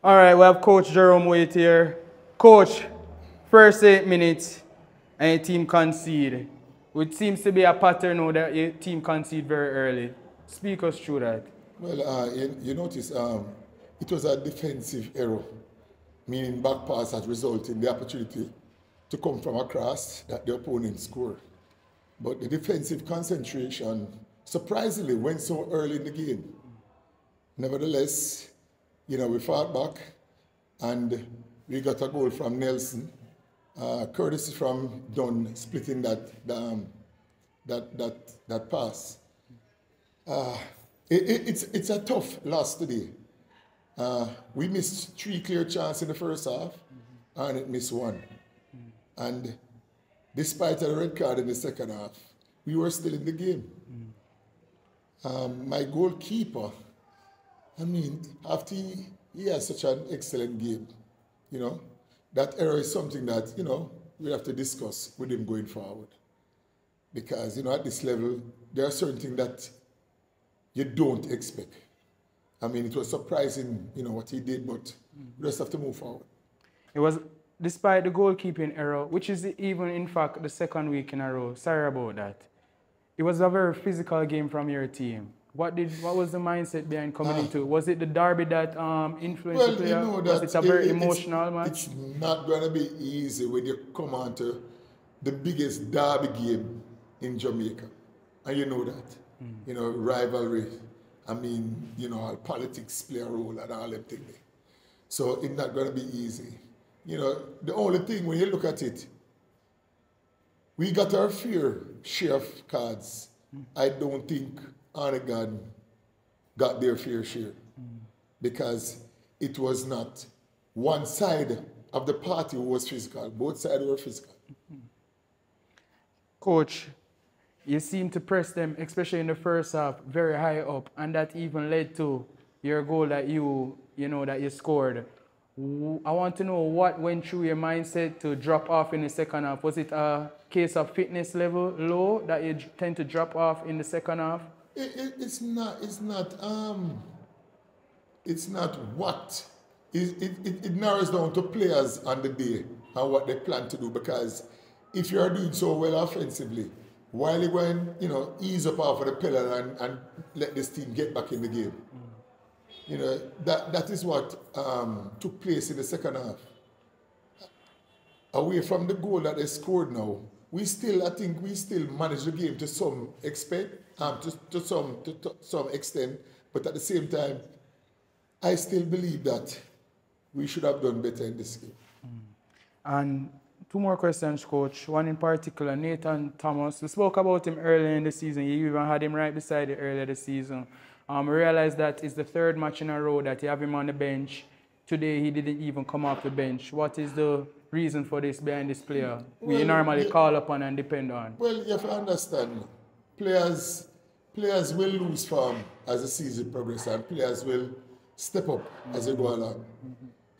All right, we have Coach Jerome Waite here. Coach, first 8 minutes and your team concede. It seems to be a pattern now that your team concede very early. Speak us through that. Well, you notice it was a defensive error, meaning back pass that resulted in the opportunity to come from across that the opponent scored. But the defensive concentration surprisingly went so early in the game. Nevertheless, we fought back and we got a goal from Nelson, courtesy from Dunn splitting that pass. It's a tough loss today. We missed 3 clear chances in the first half, and it missed 1. And despite a red card in the second half, we were still in the game. My goalkeeper, after he has such an excellent game, that error is something that, we have to discuss with him going forward. Because, at this level, there are certain things that you don't expect. It was surprising, what he did, but we just have to move forward. It was, despite the goalkeeping error, which is even, in fact, the second week in a row. Sorry about that. It was a very physical game from your team. What was the mindset behind coming into it? Was it the derby that influenced the player? Was it a very emotional match? It's not going to be easy when you come on to the biggest derby game in Jamaica. And you know that. Rivalry. Politics play a role and all them things. So it's not going to be easy. The only thing when you look at it, we got our fair share of cards. I don't think Arnette got their fair share because it was not one side of the party who was physical. Both sides were physical. Coach, you seem to press them, especially in the first half, very high up, and that even led to your goal that you scored. I want to know what went through your mindset to drop off in the second half. Was it a case of fitness level low that you tend to drop off in the second half? It's not what. It narrows down to players on the day and what they plan to do, because if you are doing so well offensively, while you go and ease up off of the pillar and let this team get back in the game. That is what took place in the second half. Away from the goal that they scored now, I think we still managed the game to some extent, to some extent, but at the same time, I still believe that we should have done better in this game. And 2 more questions, Coach. One in particular, Nathan Thomas. We spoke about him earlier in the season. You even had him right beside you earlier this season. We realized that it's the 3rd match in a row that you have him on the bench. Today, he didn't even come off the bench. What is the reason for this behind this player we normally call upon and depend on? Well, you have to understand, players will lose form as the season progresses, and players will step up as they go along.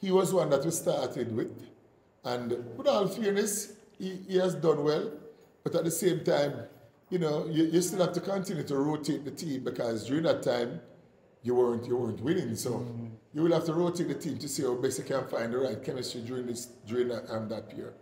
He was one that we started with, and with all fairness, he has done well, but at the same time, you still have to continue to rotate the team, because during that time, you weren't winning. So you will have to rotate the team to see how best you can find the right chemistry during that period.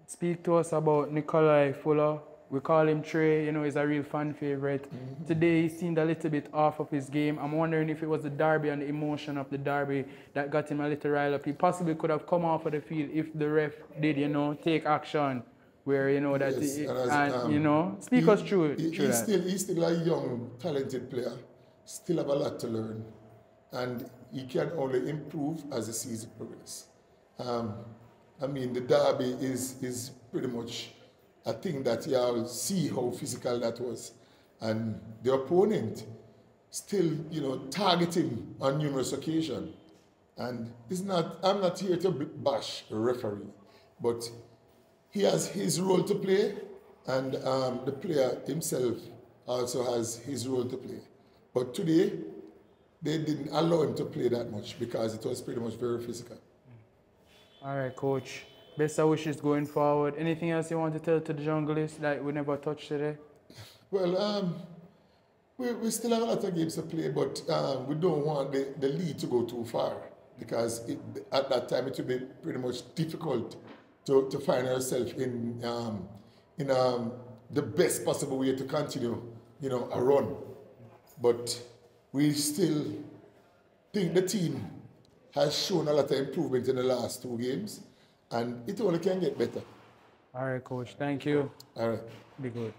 Speak to us about Nikolai Fuller. We call him Trey, he's a real fan favorite. Today he seemed a little bit off of his game. I'm wondering if it was the derby and the emotion of the derby that got him a little riled up. He possibly could have come off of the field if the ref did, take action. Where speak us through that. He's still a young, talented player. Still have a lot to learn, and he can only improve as the season progresses. The derby is pretty much a thing that you all see how physical that was, and the opponent still, target him on numerous occasions. And I'm not here to bash a referee, but he has his role to play, and the player himself also has his role to play. But today, they didn't allow him to play that much because it was pretty much very physical. All right, Coach. Best of wishes going forward. Anything else you want to tell to the junglist that we never touched today? Well, we still have a lot of games to play, but we don't want the lead to go too far. because at that time it would be pretty much difficult to find ourselves in the best possible way to continue, a run. But we still think the team has shown a lot of improvement in the last 2 games, and it only can get better. All right, Coach. Thank you. All right. Be good.